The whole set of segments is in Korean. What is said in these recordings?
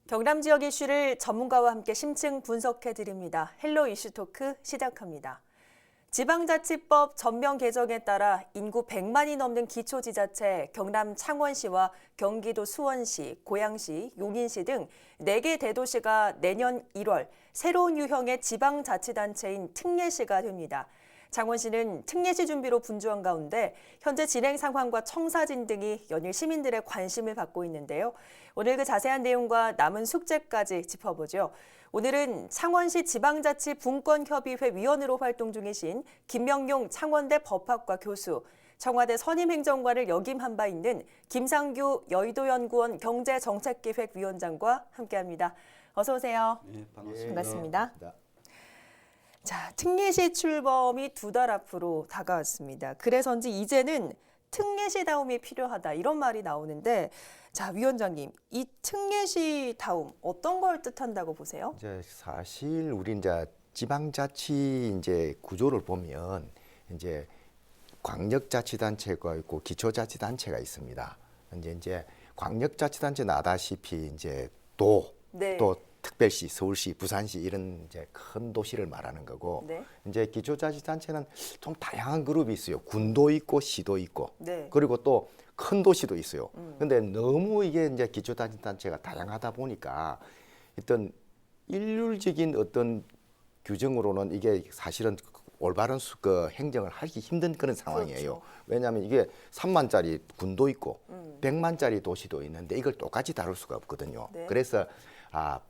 경남 지역 이슈를 전문가와 함께 심층 분석해 드립니다. 헬로 이슈 토크 시작합니다. 지방자치법 전면 개정에 따라 인구 100만이 넘는 기초지자체 경남 창원시와 경기도 수원시, 고양시, 용인시 등 4개 대도시가 내년 1월 새로운 유형의 지방자치단체인 특례시가 됩니다. 창원시는 특례시 준비로 분주한 가운데 현재 진행 상황과 청사진 등이 연일 시민들의 관심을 받고 있는데요. 오늘 그 자세한 내용과 남은 숙제까지 짚어보죠. 오늘은 창원시 지방자치 분권협의회 위원으로 활동 중이신 김명용 창원대 법학과 교수, 청와대 선임행정관을 역임한 바 있는 김상규 여의도연구원 경제정책기획위원장과 함께합니다. 어서 오세요. 네, 반갑습니다. 자, 특례시 출범이 2달 앞으로 다가왔습니다. 그래서인지 이제는 특례시다움이 필요하다 이런 말이 나오는데, 자 위원장님, 이 특례시다움 어떤 걸 뜻한다고 보세요? 이제 사실 우리 이제 지방자치 이제 구조를 보면 이제 광역자치단체가 있고 기초자치단체가 있습니다. 이제 광역자치단체는 아다시피 이제 또 특별시, 서울시, 부산시 이런 이제 큰 도시를 말하는 거고, 이제 기초자치단체는 좀 다양한 그룹이 있어요. 군도 있고 시도 있고, 그리고 또 큰 도시도 있어요. 근데 너무 이게 이제 기초자치단체가 다양하다 보니까 어떤 일률적인 어떤 규정으로는 이게 사실은 올바른 행정을 하기 힘든 그런 상황이에요. 왜냐하면 이게 3만짜리 군도 있고 100만짜리 도시도 있는데 이걸 똑같이 다룰 수가 없거든요. 그래서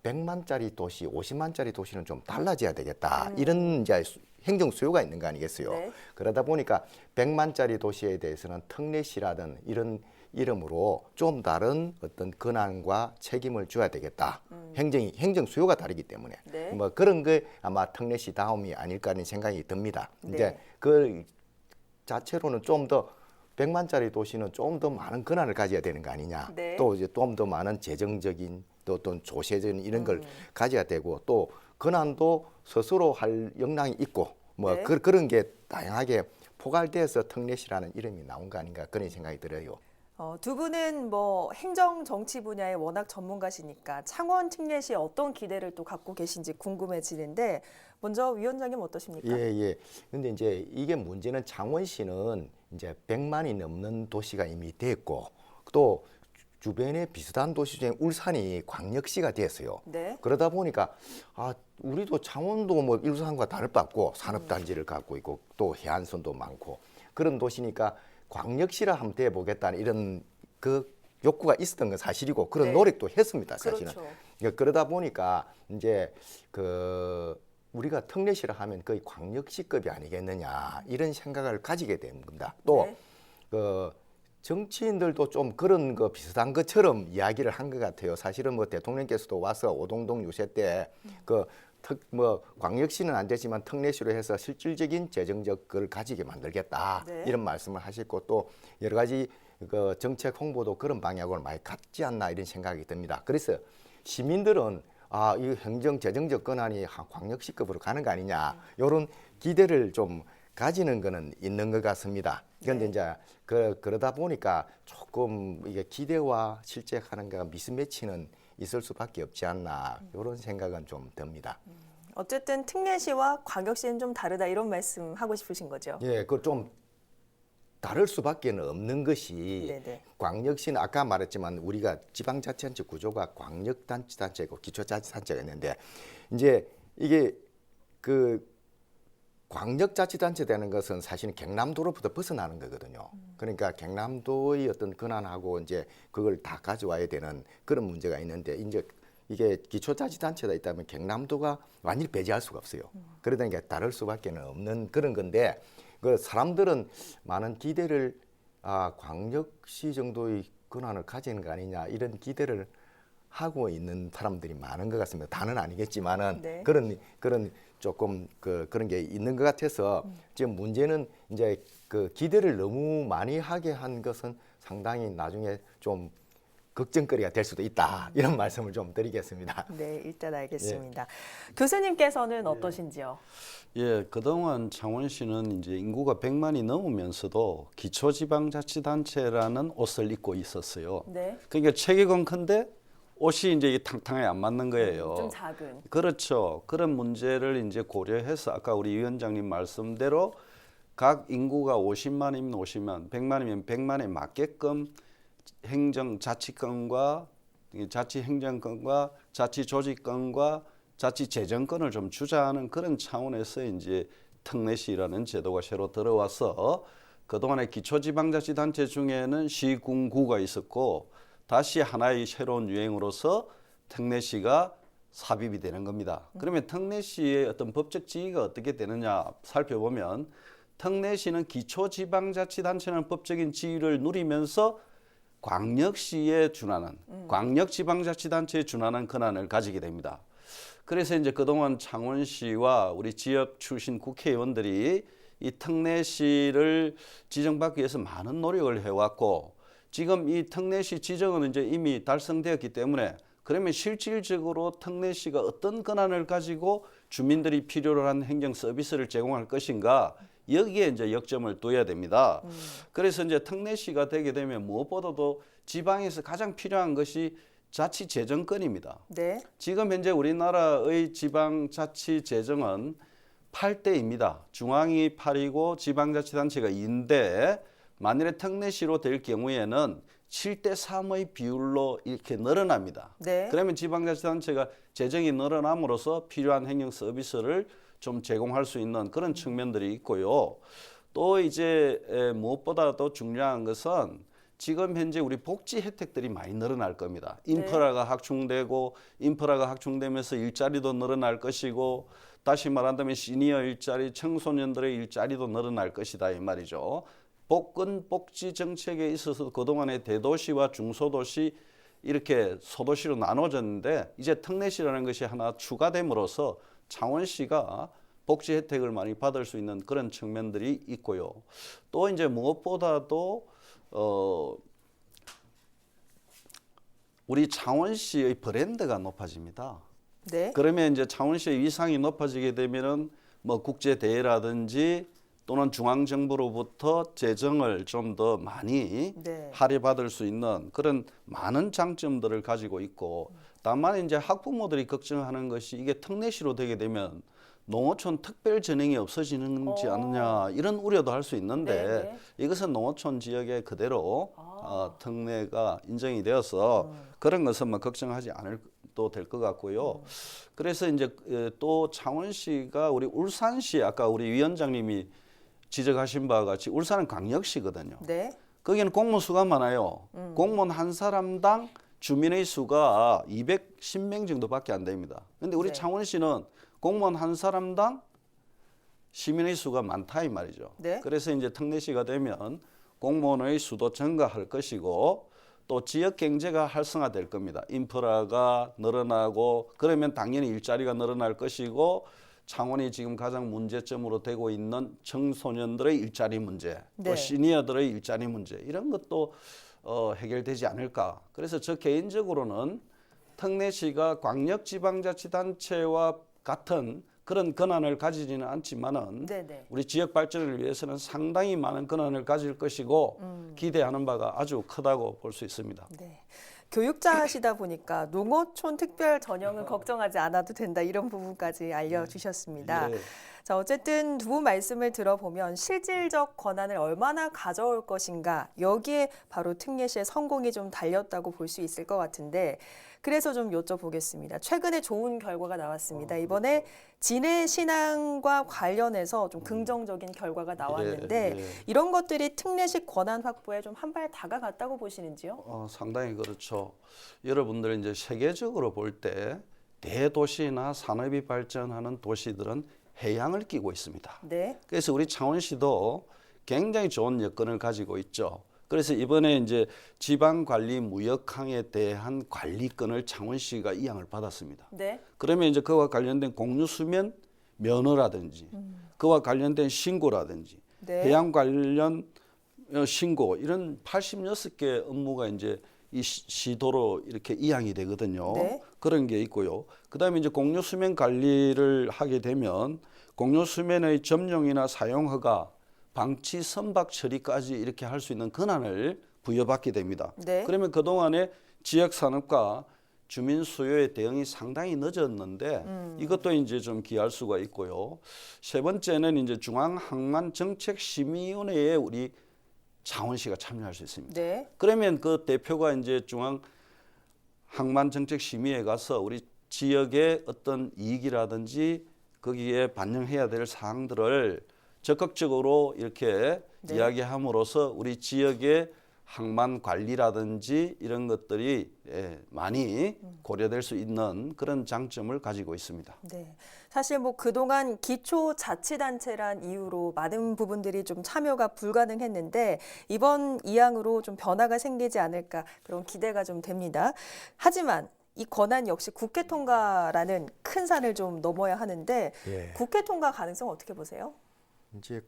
100만짜리 도시, 50만짜리 도시는 좀 달라져야 되겠다. 이런 이제 행정 수요가 있는 거 아니겠어요? 그러다 보니까 100만짜리 도시에 대해서는 특례시라든 이런 이름으로 좀 다른 어떤 권한과 책임을 줘야 되겠다. 행정 수요가 다르기 때문에 뭐 그런 게 아마 특례시 다음이 아닐까 하는 생각이 듭니다. 이제 그 자체로는 좀 더 100만짜리 도시는 좀 더 많은 권한을 가져야 되는 거 아니냐. 또 이제 좀 더 많은 재정적인 또 어떤 조세적인 이런 걸 가져야 되고, 또 권한도 스스로 할 역량이 있고 뭐 그런 게 다양하게 포괄돼서 특례시라는 이름이 나온 거 아닌가 그런 생각이 들어요. 두 분은 뭐 행정 정치 분야에 워낙 전문가시니까 창원 특례시에 어떤 기대를 또 갖고 계신지 궁금해지는데, 먼저 위원장님 어떠십니까? 예. 근데 이제 이게 문제는 창원시는 이제 100만이 넘는 도시가 이미 됐고, 또 주변에 비슷한 도시 중에 울산이 광역시가 됐어요. 그러다 보니까 우리도 창원도 뭐 울산과 다를 바 없고 산업단지를 갖고 있고 또 해안선도 많고 그런 도시니까 광역시라 한번 돼보겠다는 이런 그 욕구가 있었던 건 사실이고 그런 노력도 했습니다, 사실은. 그러다 보니까 이제 우리가 특례시라 하면 거의 광역시급이 아니겠느냐 이런 생각을 가지게 된 겁니다. 또 정치인들도 좀 그런 거 비슷한 것처럼 이야기를 한 것 같아요. 사실은 뭐 대통령께서도 와서 오동동 유세 때 광역시는 안 되지만 특례시로 해서 실질적인 재정적 걸 가지게 만들겠다 이런 말씀을 하셨고, 또 여러 가지 정책 홍보도 그런 방향으로 많이 갖지 않나 이런 생각이 듭니다. 그래서 시민들은 이 행정 재정적 권한이 광역시급으로 가는 거 아니냐 이런 기대를 좀 가지는 거는 있는 것 같습니다. 그런데 이제 그러다 보니까 조금 이게 기대와 실제 하는 거가 미스매치는 있을 수밖에 없지 않나 이런 생각은 좀 듭니다. 어쨌든 특례시와 광역시는 좀 다르다 이런 말씀 하고 싶으신 거죠? 예, 그 좀 다를 수밖에 없는 것이 광역시는 아까 말했지만 우리가 지방자치단체 구조가 광역단체고 기초자치단체가 있는데, 이제 이게 광역자치단체 되는 것은 사실은 경남도로부터 벗어나는 거거든요. 그러니까 경남도의 어떤 권한하고 이제 그걸 다 가져와야 되는 그런 문제가 있는데, 이제 이게 기초자치단체가 있다면 경남도가 완전히 배제할 수가 없어요. 그러다 보니까 다를 수밖에 없는 그런 건데, 그 사람들은 많은 기대를 광역시 정도의 권한을 가지는 거 아니냐 이런 기대를 하고 있는 사람들이 많은 것 같습니다. 다는 아니겠지만은 그런 조금 그런 게 있는 것 같아서 지금 문제는 이제 그 기대를 너무 많이 하게 한 것은 상당히 나중에 좀 걱정거리가 될 수도 있다 이런 말씀을 좀 드리겠습니다. 네, 일단 알겠습니다. 교수님께서는 어떠신지요? 예, 그동안 창원시는 이제 인구가 100만이 넘으면서도 기초지방자치단체라는 옷을 입고 있었어요. 그러니까 체계건 큰데 옷이 이제 이 탕탕하게 안 맞는 거예요. 좀 작은. 그렇죠. 그런 문제를 이제 고려해서 아까 우리 위원장님 말씀대로 각 인구가 50만이면 50만, 100만이면 100만에 맞게끔 행정자치권과 자치행정권과 자치조직권과 자치재정권을 좀 주자는 그런 차원에서 이제 특례시라는 제도가 새로 들어와서 그동안에 기초지방자치단체 중에는 시군구가 있었고 다시 하나의 새로운 유행으로서 특례시가 삽입이 되는 겁니다. 그러면 특례시의 어떤 법적 지위가 어떻게 되느냐 살펴보면 특례시는 기초지방자치단체는 법적인 지위를 누리면서 광역시에 준하는 광역지방자치단체에 준하는 권한을 가지게 됩니다. 그래서 이제 그동안 창원시와 우리 지역 출신 국회의원들이 이 특례시를 지정받기 위해서 많은 노력을 해왔고 지금 이 특례시 지정은 이제 이미 달성되었기 때문에 그러면 실질적으로 특례시가 어떤 권한을 가지고 주민들이 필요로 한 행정 서비스를 제공할 것인가 여기에 이제 역점을 둬야 됩니다. 그래서 이제 특례시가 되게 되면 무엇보다도 지방에서 가장 필요한 것이 자치재정권입니다. 네. 지금 현재 우리나라의 지방자치재정은 8대입니다. 중앙이 8이고 지방자치단체가 2인데 만일에 특례시로 될 경우에는 7대3의 비율로 이렇게 늘어납니다. 네. 그러면 지방자치단체가 재정이 늘어남으로써 필요한 행정 서비스를 좀 제공할 수 있는 그런 측면들이 있고요. 또 이제 무엇보다도 중요한 것은 지금 현재 우리 복지 혜택들이 많이 늘어날 겁니다. 인프라가 확충되고 인프라가 확충되면서 일자리도 늘어날 것이고 다시 말한다면 시니어 일자리, 청소년들의 일자리도 늘어날 것이다 이 말이죠. 복근 복지 정책에 있어서 그동안의 대도시와 중소도시 이렇게 소도시로 나눠졌는데 이제 특례시라는 것이 하나 추가됨으로써 창원시가 복지 혜택을 많이 받을 수 있는 그런 측면들이 있고요. 또 이제 무엇보다도 우리 창원시의 브랜드가 높아집니다. 네. 그러면 이제 창원시의 위상이 높아지게 되면은 뭐 국제 대회라든지 또는 중앙 정부로부터 재정을 좀 더 많이 네. 할애받을 수 있는 그런 많은 장점들을 가지고 있고 다만 이제 학부모들이 걱정하는 것이 이게 특례시로 되게 되면 농어촌 특별 전형이 없어지는지 않느냐 이런 우려도 할 수 있는데 네네. 이것은 농어촌 지역에 그대로 특례가 인정이 되어서 그런 것은 뭐 걱정하지 않을도 될 것 같고요. 그래서 이제 또 창원시가 우리 울산시 아까 우리 위원장님이 지적하신 바와 같이 울산은 광역시거든요. 네. 거기는 공무원 수가 많아요. 공무원 한 사람당 주민의 수가 210명 정도밖에 안 됩니다. 그런데 우리 네. 창원시는 공무원 한 사람당 시민의 수가 많다 이 말이죠. 네. 그래서 이제 특례시가 되면 공무원의 수도 증가할 것이고 또 지역 경제가 활성화될 겁니다. 인프라가 늘어나고 그러면 당연히 일자리가 늘어날 것이고 창원이 지금 가장 문제점으로 되고 있는 청소년들의 일자리 문제, 네. 또 시니어들의 일자리 문제 이런 것도 해결되지 않을까. 그래서 저 개인적으로는 특례시가 광역지방자치단체와 같은 그런 권한을 가지지는 않지만은 네네. 우리 지역 발전을 위해서는 상당히 많은 권한을 가질 것이고 기대하는 바가 아주 크다고 볼 수 있습니다. 네. 교육자시다 보니까 농어촌 특별 전형은 걱정하지 않아도 된다 이런 부분까지 알려주셨습니다. 예. 자, 어쨌든 두 분 말씀을 들어보면 실질적 권한을 얼마나 가져올 것인가 여기에 바로 특례시의 성공이 좀 달렸다고 볼 수 있을 것 같은데 그래서 좀 여쭤보겠습니다. 최근에 좋은 결과가 나왔습니다. 이번에 진해 신앙과 관련해서 좀 긍정적인 결과가 나왔는데 예. 이런 것들이 특례식 권한 확보에 좀 한 발 다가갔다고 보시는지요? 상당히 그렇죠. 여러분들 이제 세계적으로 볼 때 대도시나 산업이 발전하는 도시들은 해양을 끼고 있습니다. 네. 그래서 우리 창원시도 굉장히 좋은 여건을 가지고 있죠. 그래서 이번에 이제 지방관리무역항에 대한 관리권을 창원시가 이양을 받았습니다. 네. 그러면 이제 그와 관련된 공유수면 면허라든지 그와 관련된 신고라든지 네. 해양 관련 신고 이런 86개 업무가 이제 이 시도로 이렇게 이양이 되거든요. 네. 그런 게 있고요. 그다음에 이제 공유수면 관리를 하게 되면 공유수면의 점용이나 사용 허가, 방치 선박 처리까지 이렇게 할 수 있는 권한을 부여받게 됩니다. 네. 그러면 그동안에 지역 산업과 주민 수요에 대응이 상당히 늦었는데 이것도 이제 좀 기할 수가 있고요. 세 번째는 이제 중앙항만정책심의위원회에 우리 창원시가 참여할 수 있습니다. 네. 그러면 그 대표가 이제 중앙항만정책심의회에 가서 우리 지역의 어떤 이익이라든지 거기에 반영해야 될 사항들을 적극적으로 이렇게 네. 이야기함으로써 우리 지역의 항만 관리라든지 이런 것들이 많이 고려될 수 있는 그런 장점을 가지고 있습니다. 네. 사실 뭐 그동안 기초자치단체란 이유로 많은 부분들이 좀 참여가 불가능했는데 이번 이항으로 좀 변화가 생기지 않을까 그런 기대가 좀 됩니다. 하지만 이 권한 역시 국회 통과라는 큰 산을 좀 넘어야 하는데 예. 국회 통과 가능성 어떻게 보세요? 이제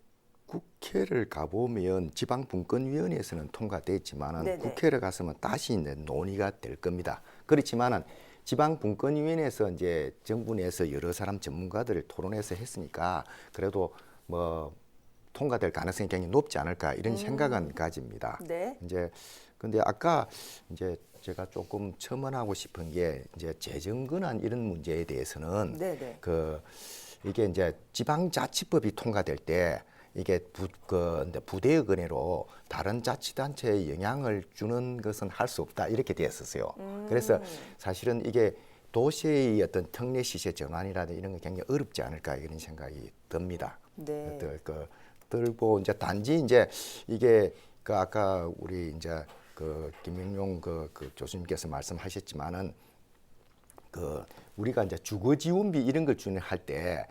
국회를 가보면 지방분권위원회에서는 통과됐지만은 네네. 국회를 갔으면 다시 이제 논의가 될 겁니다. 그렇지만은 지방분권위원회에서 이제 정부 내에서 여러 사람 전문가들을 토론해서 했으니까 그래도 뭐 통과될 가능성이 굉장히 높지 않을까 이런 생각은 가집니다. 네. 이제 근데 아까 이제 제가 조금 첨언하고 싶은 게 이제 재정 권한 이런 문제에 대해서는 네네. 이게 이제 지방자치법이 통과될 때 이게 부대의 은혜로 다른 자치단체에 영향을 주는 것은 할 수 없다 이렇게 되었었어요. 그래서 사실은 이게 도시의 어떤 특례 시세 전환이라든지 이런 게 굉장히 어렵지 않을까 이런 생각이 듭니다. 네. 들고 이제 단지 이제 이게 아까 우리 이제 김영용 교수님께서 말씀하셨지만은 우리가 이제 주거지원비 이런 걸 주는 할 때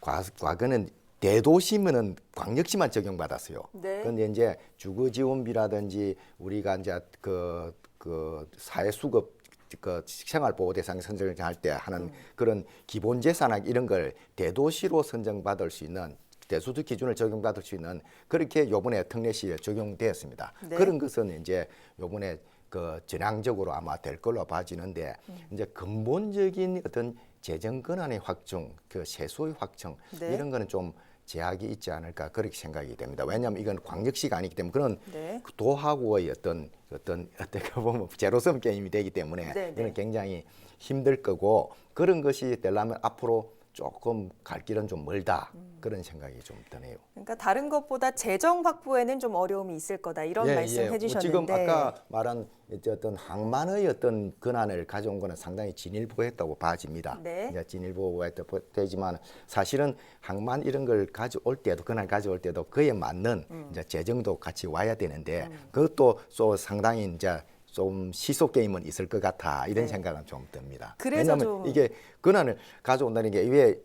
과거는 대도시면은 광역시만 적용받았어요. 네. 그런데 이제 주거지원비라든지 우리가 이제 사회수급 생활보호 대상 선정할 때 하는 그런 기본재산학 이런 걸 대도시로 선정받을 수 있는 대수도 기준을 적용받을 수 있는 그렇게 요번에 특례시에 적용되었습니다. 네. 그런 것은 이제 요번에 전향적으로 아마 될 걸로 봐지는데 이제 근본적인 어떤 재정 권한의 확충, 세수의 확충 네. 이런 거는 좀 제약이 있지 않을까 그렇게 생각이 됩니다. 왜냐하면 이건 광역시가 아니기 때문에 그런 네. 도하고의 어떻게 보면 제로섬 게임이 되기 때문에 네, 이건 네. 굉장히 힘들 거고 그런 것이 되려면 앞으로 조금 갈 길은 좀 멀다 그런 생각이 좀 드네요. 그러니까 다른 것보다 재정 확보에는 좀 어려움이 있을 거다 이런 말씀 해주셨는데 지금 아까 말한 어떤 항만의 어떤 권한을 가져온 거는 상당히 진일보했다고 봐집니다. 네. 이제 진일보했다고 되지만 사실은 항만 이런 걸 가져올 때도 권한 가져올 때도 그에 맞는 이제 재정도 같이 와야 되는데 그것도 또 상당히 이제 좀 시소 게임은 있을 것 같아 이런 생각은 좀 듭니다. 그래서 왜냐하면 이게 권한을 가져온다는 게 왜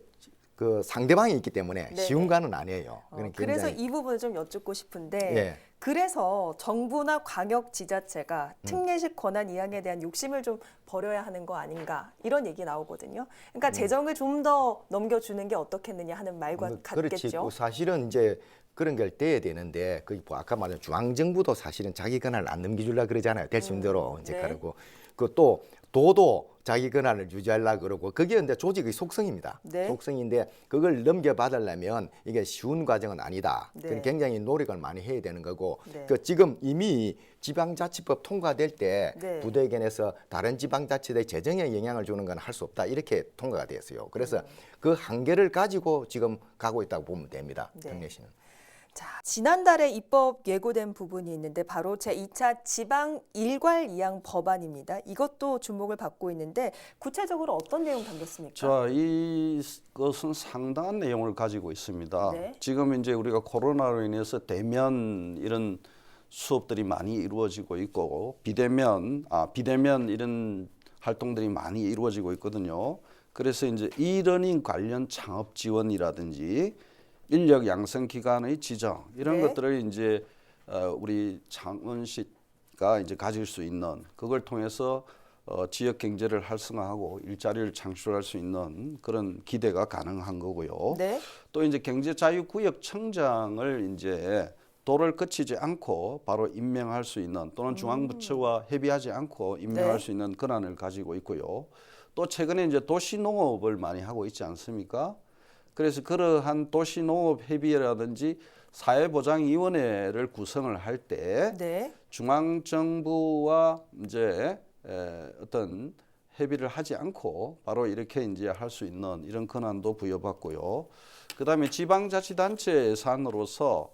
상대방이 있기 때문에 네네. 쉬운 거는 아니에요. 그래서 이 부분을 좀 여쭙고 싶은데 예. 그래서 정부나 광역지자체가 특례식 권한 이양에 대한 욕심을 좀 버려야 하는 거 아닌가 이런 얘기 나오거든요. 그러니까 재정을 좀 더 넘겨주는 게 어떻겠느냐 하는 말과 그렇지. 같겠죠. 사실은 이제 그런 걸 돼야 되는데 아까 말한 중앙정부도 사실은 자기 권한을 안 넘겨주려 그러잖아요. 될 수 있는 대로 이제 네. 그러고 또 도도 자기 권한을 유지하려 그러고 그게 이제 조직의 속성입니다. 네. 속성인데 그걸 넘겨받으려면 이게 쉬운 과정은 아니다. 네. 굉장히 노력을 많이 해야 되는 거고 네. 지금 이미 지방자치법 통과될 때 네. 부대견에서 다른 지방자치의 재정에 영향을 주는 건 할 수 없다 이렇게 통과가 되었어요. 그래서 그 한계를 가지고 지금 가고 있다고 보면 됩니다. 네. 특례시는. 자, 지난달에 입법 예고된 부분이 있는데 바로 제2차 지방 일괄 이양 법안입니다. 이것도 주목을 받고 있는데 구체적으로 어떤 내용 담겼습니까? 자, 이것은 상당한 내용을 가지고 있습니다. 네. 지금 이제 우리가 코로나로 인해서 대면 이런 수업들이 많이 이루어지고 있고 비대면 이런 활동들이 많이 이루어지고 있거든요. 그래서 이제 이러닝 관련 창업 지원이라든지 인력 양성 기관의 지정 이런 네. 것들을 이제 우리 창원시가 이제 가질 수 있는 그걸 통해서 지역 경제를 활성화하고 일자리를 창출할 수 있는 그런 기대가 가능한 거고요. 네. 또 이제 경제자유구역 청장을 이제 도를 거치지 않고 바로 임명할 수 있는 또는 중앙부처와 협의하지 않고 임명할 네. 수 있는 권한을 가지고 있고요. 또 최근에 이제 도시농업을 많이 하고 있지 않습니까? 그래서 그러한 도시농업 협의회라든지 사회보장위원회를 구성을 할 때 네. 중앙정부와 이제 어떤 협의를 하지 않고 바로 이렇게 이제 할 수 있는 이런 권한도 부여받고요. 그다음에 지방자치단체 예산으로서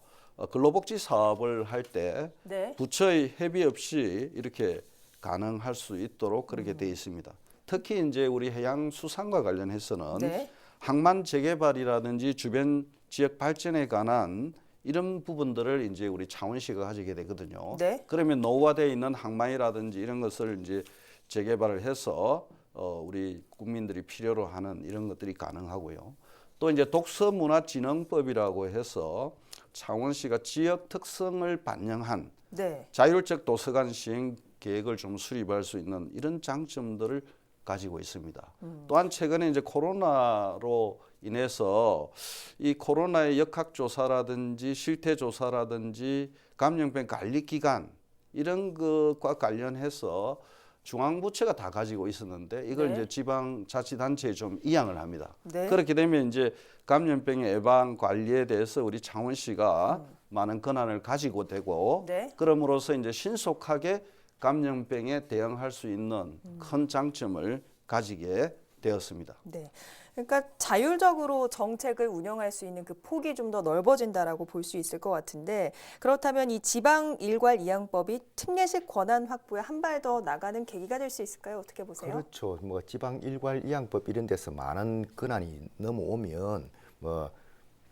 근로복지 사업을 할 때 네. 부처의 협의 없이 이렇게 가능할 수 있도록 그렇게 돼 있습니다. 특히 이제 우리 해양수산과 관련해서는 네. 항만 재개발이라든지 주변 지역 발전에 관한 이런 부분들을 이제 우리 창원시가 가지게 되거든요. 네. 그러면 노후화되어 있는 항만이라든지 이런 것을 이제 재개발을 해서 우리 국민들이 필요로 하는 이런 것들이 가능하고요. 또 이제 독서문화진흥법이라고 해서 창원시가 지역 특성을 반영한 네. 자율적 도서관 시행 계획을 좀 수립할 수 있는 이런 장점들을 가지고 있습니다. 또한 최근에 이제 코로나로 인해서 이 코로나의 역학조사라든지 실태조사라든지 감염병 관리 기간 이런 것과 관련해서 중앙부처가 다 가지고 있었는데 이걸 네. 이제 지방자치단체에 좀 이양을 합니다. 네. 그렇게 되면 이제 감염병의 예방 관리에 대해서 우리 창원시가 많은 권한을 가지고 되고 네. 그럼으로써 이제 신속하게 감염병에 대응할 수 있는 큰 장점을 가지게 되었습니다. 네. 그러니까 자율적으로 정책을 운영할 수 있는 그 폭이 좀 더 넓어진다라고 볼 수 있을 것 같은데 그렇다면 이 지방 일괄 이양법이 특례식 권한 확보에 한 발 더 나가는 계기가 될 수 있을까요? 어떻게 보세요? 그렇죠. 뭐 지방 일괄 이양법 이런 데서 많은 권한이 넘어오면 뭐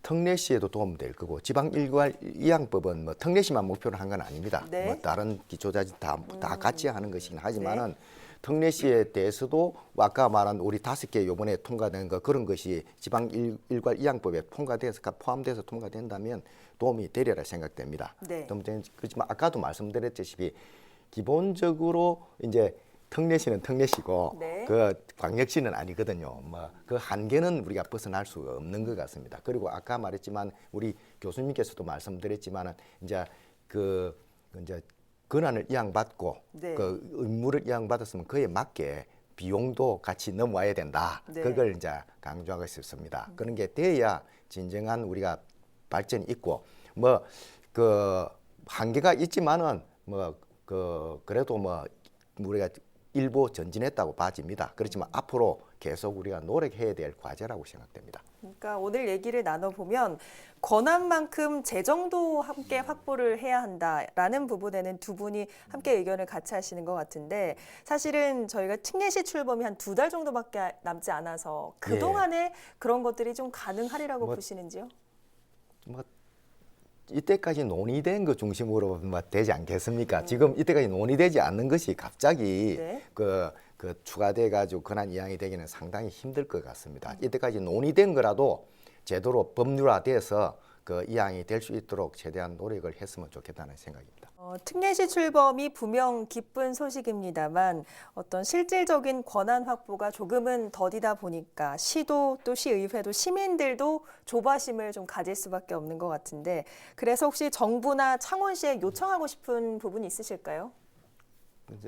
특례시에도 도움될 거고 지방 일괄 이양법은 뭐 특례시만 목표로 한 건 아닙니다. 네. 뭐 다른 기초자치 다 같이 하는 것이긴 하지만은 특례시에 대해서도 아까 말한 우리 5개 요번에 통과된 거 그런 것이 지방 일괄 이양법에 통과돼서 포함돼서 통과된다면 도움이 되리라 생각됩니다. 네. 그렇지만 아까도 말씀드렸듯이 기본적으로 이제 특례시는 특례시고 네. 그 광역시는 아니거든요. 뭐 그 한계는 우리가 벗어날 수가 없는 것 같습니다. 그리고 아까 말했지만 우리 교수님께서도 말씀드렸지만은 이제 이제 권한을 이양받고 네. 그 의무를 이양받았으면 그에 맞게 비용도 같이 넘어와야 된다. 네. 그걸 이제 강조하고 있습니다. 그런 게 돼야 진정한 우리가 발전이 있고 뭐 그 한계가 있지만은 그래도 우리가 일부 전진했다고 봐집니다. 그렇지만 앞으로 계속 우리가 노력해야 될 과제라고 생각됩니다. 그러니까 오늘 얘기를 나눠보면 권한만큼 재정도 함께 확보를 해야 한다라는 부분에는 두 분이 함께 의견을 같이 하시는 것 같은데 사실은 저희가 특례시 출범이 한 2달 정도밖에 남지 않아서 그동안에 그런 것들이 좀 가능하리라고 보시는지요? 이때까지 논의된 것 중심으로 되지 않겠습니까? 지금 이때까지 논의되지 않는 것이 갑자기 네. 그 추가돼 가지고 권한 이양이 되기는 상당히 힘들 것 같습니다. 이때까지 논의된 거라도 제대로 법률화돼서 그 이양이 될 수 있도록 최대한 노력을 했으면 좋겠다는 생각입니다. 특례시 출범이 분명 기쁜 소식입니다만 어떤 실질적인 권한 확보가 조금은 더디다 보니까 시도 또 시의회도 시민들도 조바심을 좀 가질 수밖에 없는 것 같은데 그래서 혹시 정부나 창원시에 요청하고 싶은 부분이 있으실까요?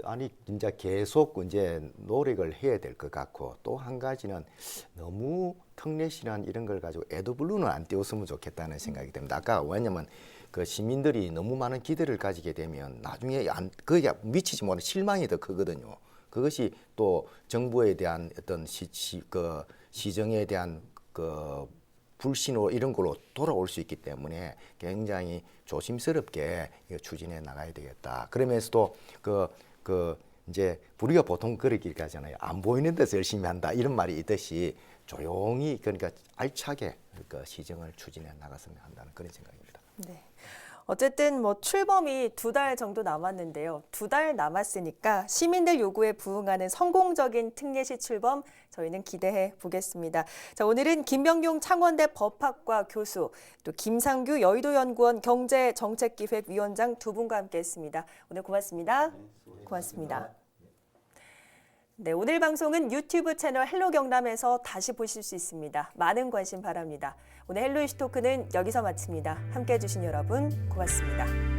아니 진짜 계속 이제 노력을 해야 될 것 같고 또 한 가지는 너무 특례시란 이런 걸 가지고 애도불로는 안 띄웠으면 좋겠다는 생각이 듭니다. 아까 왜냐면 그 시민들이 너무 많은 기대를 가지게 되면 나중에 그게 미치지 못한 실망이 더 크거든요. 그것이 또 정부에 대한 어떤 시정에 대한 그 불신호 이런 걸로 돌아올 수 있기 때문에 굉장히 조심스럽게 추진해 나가야 되겠다. 그러면서도 이제 우리가 보통 그러기 하잖아요. 안 보이는 데서 열심히 한다 이런 말이 있듯이 조용히 그러니까 알차게 그 시정을 추진해 나갔으면 한다는 그런 생각입니다. 네. 어쨌든 출범이 2달 정도 남았는데요. 2달 남았으니까 시민들 요구에 부응하는 성공적인 특례시 출범 저희는 기대해 보겠습니다. 자, 오늘은 김병용 창원대 법학과 교수, 또 김상규 여의도연구원 경제정책기획위원장 두 분과 함께했습니다. 오늘 고맙습니다. 고맙습니다. 네, 오늘 방송은 유튜브 채널 헬로 경남에서 다시 보실 수 있습니다. 많은 관심 바랍니다. 오늘 헬로 이슈 토크는 여기서 마칩니다. 함께해 주신 여러분 고맙습니다.